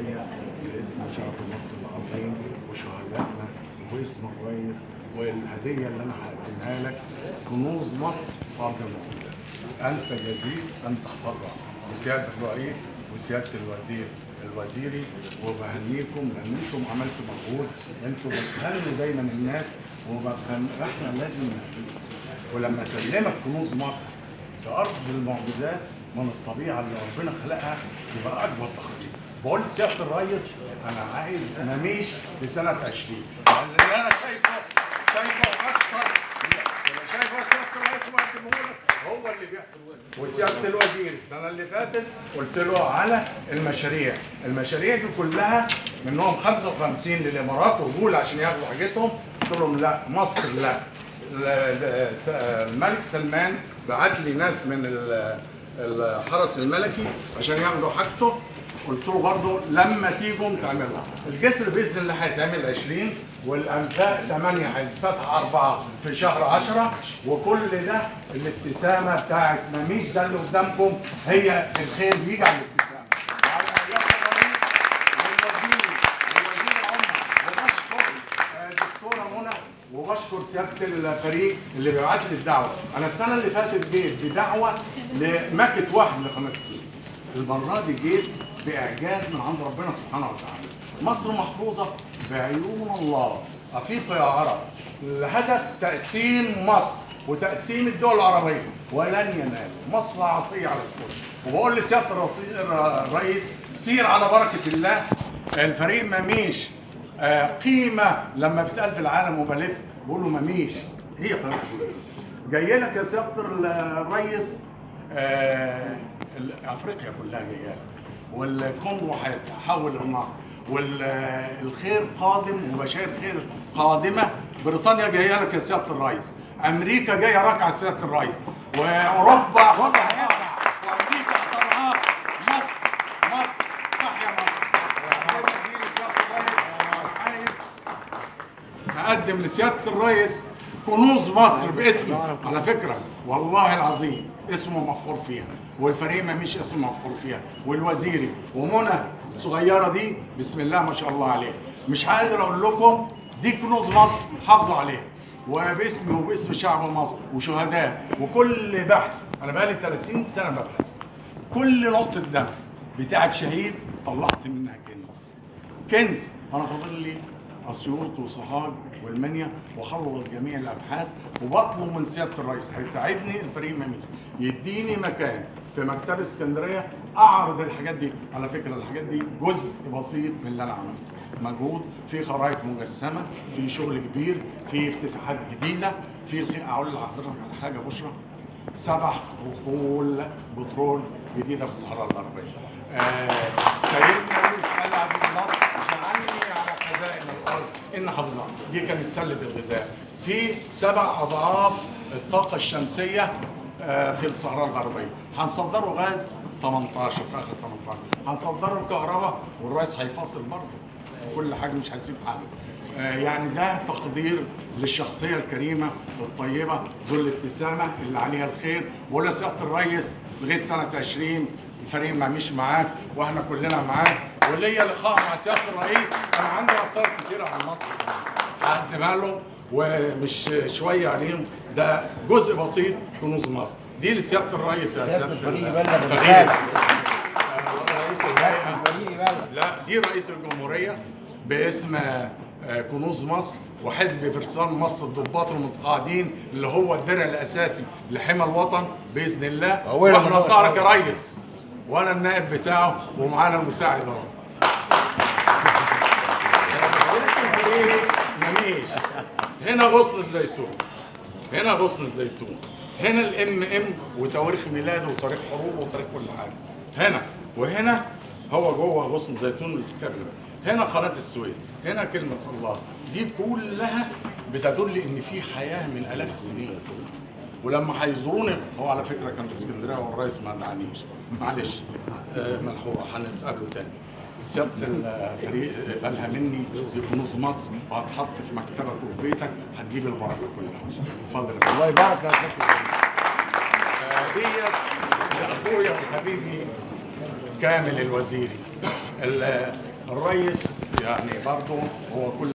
تحيه باسم شعب مصر العظيم وشهدائنا وباسم الرئيس، والهديه اللي انا هقدمها لك كنوز مصر فرد موجوده. انت جدير ان تحفظها بسياده الرئيس وسياده الوزيري، وبهنيكم لان انتم عملتوا مجهود. انتم بتهنوا دايما الناس احنا لازم نهنيكم. ولما اسلمك كنوز مصر في ارض المعجزات من الطبيعه اللي ربنا خلقها يبقى اكبر تخليص. بقول لسياده الريس انا عايز مميش لسنه 20، اللي انا شايفه اكتر شايفه سياده الرئيس وقدمه لك هو اللي بيحصل. وسياده الوزير السنه اللي فاتت قلت له على المشاريع دي كلها منهم 55 للامارات وجول عشان ياخدوا حاجتهم. قلت لهم لا، مصر لا. الملك سلمان بعت لي ناس من الحرس الملكي عشان ياخدوا حاجته. قلت له برضه لما تيجوا تعملوا الجسر باذن الله هيتعمل 20، والانفاق 8 هيتفتح 4 في شهر 10، وكل ده الابتسامه بتاعت مميش ده اللي قدامكم هي الخير بيجي على الابتسامه. وبشكر سياده الفريق اللي بيبعت لي الدعوه. انا السنه اللي فاتت جيت بدعوه لمكه واحد لقناه السويس، المره دي جيت باعجاز من عند ربنا سبحانه وتعالى. مصر محفوظه بعيون الله، افيقوا يا عرب. الهدف تقسيم مصر وتقسيم الدول العربيه، ولن ينال. مصر عصيه على الكل. وبقول لسياده الرئيس سير على بركه الله. الفريق مميش قيمه لما بتقال في العالم وبلف بقولوا مميش هي قناه السويس. جاي لك يا سياده الرئيس افريقيا كلها جايه لك، والكونغو هيتحول للنهر، والخير قادم وبشاير خير قادمه. بريطانيا جايه لك يا سياده الرئيس، امريكا جايه راكعه سياده الرئيس، واوروبا وامريكا اختارها. مصر تحيا مصر. هقدم لسياده الرئيس كنوز مصر باسمي، على فكره والله العظيم اسمه مفخور فيها، والفريق مش اسمه مفخور فيها، والوزيري ومنى الصغيره دي بسم الله ما شاء الله عليها. مش قادر اقول لكم دي كنوز مصر حافظوا عليها، وباسمي وباسم شعب مصر وشهداء. وكل بحث انا بقالي 30 سنه ببحث، كل نقطه دم بتاعت شهيد طلعت منها كنز. انا فاضل لي اسيوط وسوهاج والمنيا واخلص جميع الابحاث. وبطلب من سياده الرئيس هيساعدني الفريق مميش يديني مكان في مكتبه اسكندريه اعرض الحاجات دي. على فكره الحاجات دي جزء بسيط من اللي انا عملته، مجهود في خرائط مجسمه، في شغل كبير، في افتتاحات جديده، في اقول لحضرتك على حاجه بشرى 7 حقول بترول جديده في الصحراء الغربيه. سيدنا يوسف قال عبد الله جعلني على خزائن الارض ان حفظها. دي كانت سله الغذاء في 7 اضعاف الطاقه الشمسيه في الصحراء الغربيه. هنصدره غاز 18 في اخر 18، هنصدره كهرباء، والرئيس هيفاصل برضه كل حاجه مش هيسيب حاجه. يعني ده تقدير للشخصيه الكريمه الطيبه ذو الابتسامه اللي عليها الخير. ولا سياده الرئيس لغايه سنه 20 الفريق مش معاك واحنا كلنا معاك، وليا لقاء مع سياده الرئيس. انا عندي اسرار كتيره عن مصر هقدمها له ومش شويه عليهم، ده جزء بسيط كنوز مصر. دي لسياده الرئيس يا سياده الفريق. لا دي رئيس الجمهوريه باسم كنوز مصر وحزب فرسان مصر الضباط المتقاعدين اللي هو الدرع الاساسي لحمى الوطن باذن الله. واحنا في ظهرك يا ريس، وانا النائب بتاعه ومعانا المساعد اهو. مميش هنا غصن الزيتون، هنا غصن الزيتون، هنا الام وتواريخ ميلاده وتاريخ حروبه وتاريخ كل حاجه هنا. وهنا هو جوه غصن الزيتون الكبير، هنا قناه السويس، هنا كلمه الله. دي كلها بتدل ان في حياه من الاف السنين. ولما هيزوروني هو على فكره كان في اسكندريه والرئيس ما دعانيش، معلش ملحوقه هنتقابلوا تاني. سياده الفريق قالها مني دي كنوز مصر وهتحط في مكتبك وفي بيتك هتجيب البركه كلها. اتفضل الله يبارك فيك. ديت لاخويا وحبيبي كامل الوزيري. الرئيس يعني برضه هو كل